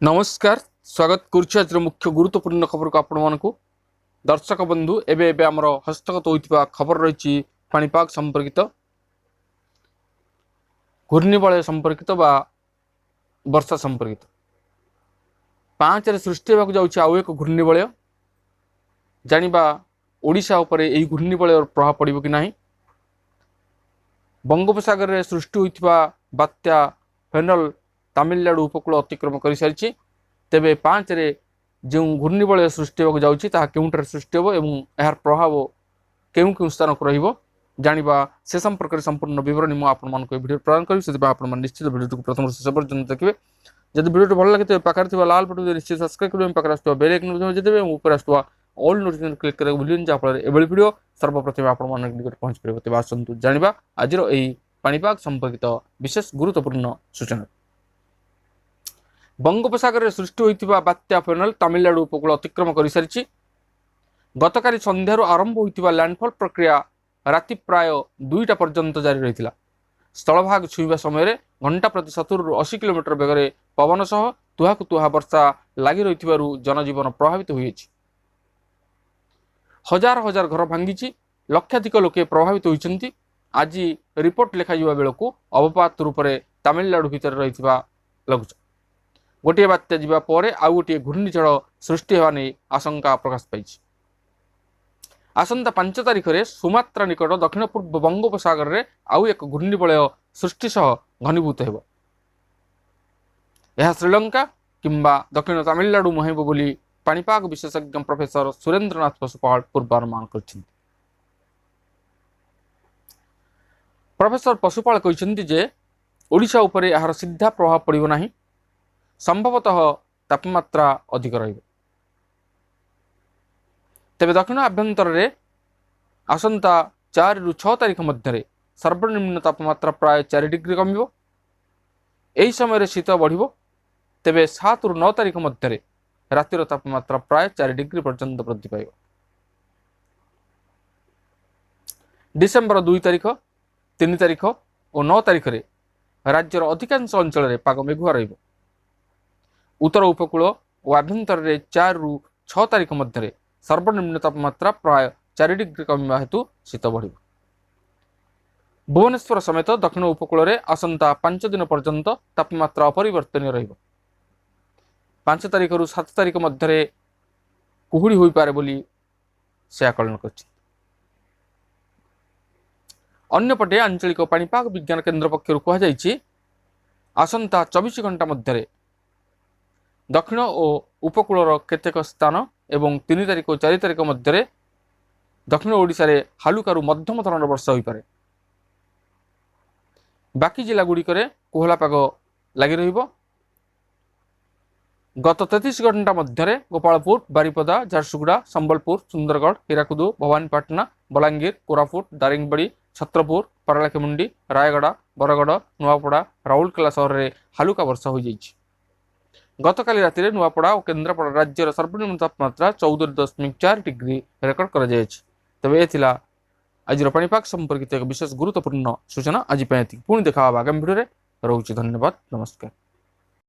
नमस्कार स्वागत करुच्ची आज मुख्य गुरुत्वपूर्ण खबर को आपण मानक दर्शक बंधु एबे एबे हमर हस्तगत होइतिबा खबर रही पाणीपाग संपर्कित घूर्णिबलय संपर्कित बा वर्षा संपर्कित 5 रे सृष्टि होबाक जाउछि आउ एक घूर्णिबलय जानिबा ओडिशा उपरे एई घूर्णिबलय प्रभाव पड़िबो कि नाही। बंगोपसागर रे सृष्टि होइतिबा बात्या फेनल तमिलनाडु उपकूल अतिक्रम कर सारी तेरे 5 रे जो घूर्णिबलय सृष्टि होगा जाऊँगी केउंटर सृष्टि हो एवं यार प्रभाव केउं केउं स्थान को रहिबो जानिबा से संपर्क संपूर्ण विवरणी मुझे आपको वीडियो प्रदान करी से आप निश्चित वीडियो को प्रथम शेष पर्यंत देखिए। जब वीडियो भल लगे पाखे लाल बटन निश्चित सब्सक्राइब करेंगे पाखे आसुवा बेल आइकन बजाइदेवे ऊपर आसुवा ऑल नोटिफिकेशन क्लिक करके भूलिन जहाँफल एभली वीडियो सर्वप्रथम आप निकट पहुँच पारे। तेज आसतु जाना आज पाणीपाग संपर्कित विशेष गुरुत्वपूर्ण सूचना। बंगोपसागर सृष्टि होइतिबा बात्या फेनल तमिलनाडु उपकूल अतिक्रम कर सारी गतकाली संध्यार आरंभ होइतिबा लैंडफॉल प्रक्रिया राति प्राय 2टा पर्यंत जारी रही। स्थलभाग छुईवा समय घंटा प्रति 70 ରୁ 80 किलोमीटर बेगर पवन सह तुहाकु तुहा वर्षा लगी रही जनजीवन प्रभावित होइछि। हजार हजार घर भांगी लक्षाधिक लोके प्रभावित होइछन्ति। आज रिपोर्ट लेखा बेलू अवपात रूप से तमिलनाडु भितर रही लगुच गोटे बात्या जीवा परे आउ गोटे घूर्णिझड़ सृष्टि होगा नहीं आशंका प्रकाश पाई। आसंता 5 तारिख में सुमात्रा निकट दक्षिण पूर्व बंगोपसागर में आउ एक घूर्णिबलय सृष्टि सह घनीभूत हो श्रीलंका किंबा दक्षिण तमिलनाडु मुहेब बोली पाणीपाग विशेषज्ञ प्रोफेसर सुरेंद्रनाथ पशुपाल पूर्वानुमान कर। प्रोफेसर पशुपाल कहते जे ओडिशा उपरे यार सीधा प्रभाव पड़ो ना, संभवतः तापमात्रा अधिक रही। तेबे दक्षिण आभ्यंतर रे आसंता 4 ରୁ 6 तारिख मध्य सर्वनिम्न तापमात्रा प्राय 4 डिग्री कमिबो। एही समय शीत बढ़िबो। तेबे 7 ରୁ 9 तारिख मध्य रातिर तापमात्रा प्राय 4 डिग्री पर्यंत वृद्धि पाइब। डिसेम्बर 2 तारिख 3 तारिख और 9 तारिख रे राज्यर अधिकांश अंचल रे पाग मेघुआ रहिबो। उत्तर उपकूल और आभ्यंतर 4 ରୁ 6 तारिख मध्य सर्वनिम्न तापमात्रा प्राय 4 डिग्री कमिबा हेतु शीत बढ़। भुवनेश्वर समेत दक्षिण उपकूल में आसंता 5 दिन पर्यंत तापमात्रा अपरिवर्तनीय रहिबो। 5 तारिख ରୁ 7 तारिख मध्य कुहुड़ी होई पारे बोली से आकलन करछि। अन्यपटे आंचलिक पाणीपाग विज्ञान केन्द्र पक्षर कहुई आसंता 24 घंटा मध्य दक्षिण और उपकूलर केतेक स्थान एवं 3 तारिख और 4 तारिख मध्य दक्षिण ओडिशा रे हालुकारु मध्यम धरण वर्षा होई पारे। बाकी जिला गुड़िक कोहला पाग लगी रहिबो। गत 33 घंटा मध्य गोपालपुर, बारिपदा, झारसुगुड़ा, संबलपुर, सुंदरगढ़, हीराकुदु, भवानीपाटना, बलांगीर, कोरापुट, दारिंगबाड़ी, छत्रपुर, पारलाखेमुंडी, रायगड़ा, बरगड़, नुआपड़ा, राउरकेला सहर में हालुका वर्षा हो जाइछि। गतकाली राति नुआपड़ा और केन्द्रापड़ा राज्यर सर्वनिम्न तापमात्रा 14.4 डिग्री रेकर्ड कर तेज ए आज पाणीपाग संपर्कित एक विशेष गुरुत्वपूर्ण सूचना। आज पुणी देखा आगामी भिडियो। रोचे धन्यवाद, नमस्कार।